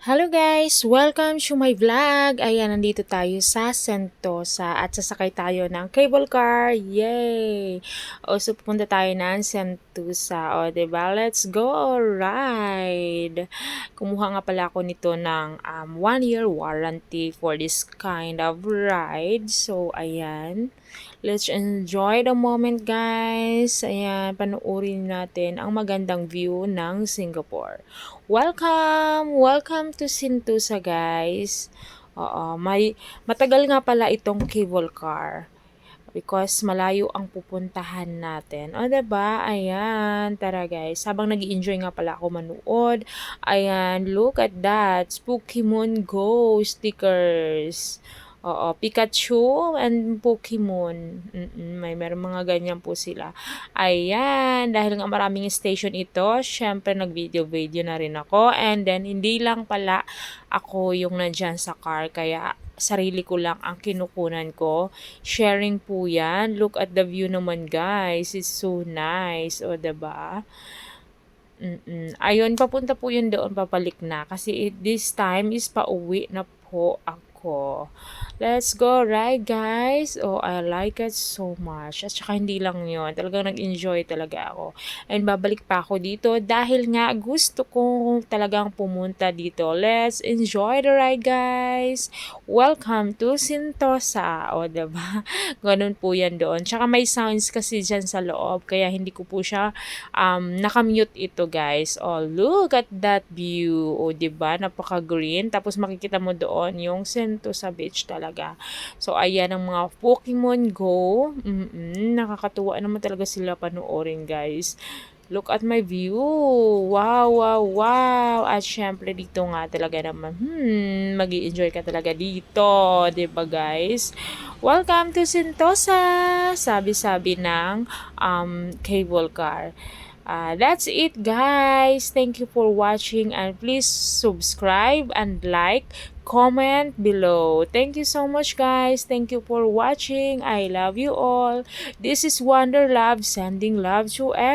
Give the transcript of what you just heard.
Hello guys! Welcome to my vlog! Ayan, nandito tayo sa Sentosa at sasakay tayo ng cable car. Yay! O, so pupunta tayo ng Sentosa. O, diba? Let's go! Ride! Kumuha nga pala ako nito ng 1-year warranty for this kind of ride. So, ayan. Let's enjoy the moment guys. Ayan, panoorin natin ang magandang view ng Singapore. Welcome! Welcome to Sentosa guys. Oo, matagal nga pala itong cable car because malayo ang pupuntahan natin. O, diba? Ayan, tara guys. Habang nag-enjoy nga pala ako manood. Ayan, look at that. Pokemon Go stickers. Oo, Pikachu and Pokemon. Meron mga ganyan po sila. Ayan, dahil nga maraming station ito, syempre nag-video-video na rin ako. And then, hindi lang pala ako yung nandyan sa car, kaya sarili ko lang ang kinukunan ko. Sharing po yan. Look at the view naman guys. It's so nice. O, diba? Ayun, papunta po yun doon, papalik na. Kasi this time is pauwi na po ako. Let's go ride guys. Oh, I like it so much. At saka hindi lang yun. Talagang nag-enjoy talaga ako. And babalik pa ako dito dahil nga gusto ko talagang pumunta dito. Let's enjoy the ride guys. Welcome to Sentosa. O, diba? Ganun po yan doon. Tsaka may sounds kasi dyan sa loob. Kaya hindi ko po siya nakamute ito guys. Oh, look at that view. O, diba? Napaka-green. Tapos makikita mo doon yung Sentosa Beach talaga. So, ayan ang mga Pokemon Go. Nakakatuwa naman talaga sila panoorin, guys. Look at my view. Wow, wow, wow. At syempre, dito nga talaga naman, mag-i-enjoy ka talaga dito. Diba, guys? Welcome to Sentosa! Sabi-sabi ng cable car. That's it guys. Thank you for watching and please subscribe and like, comment below. Thank you so much guys. Thank you for watching. I love you all. This is Wonder Love sending love to everyone.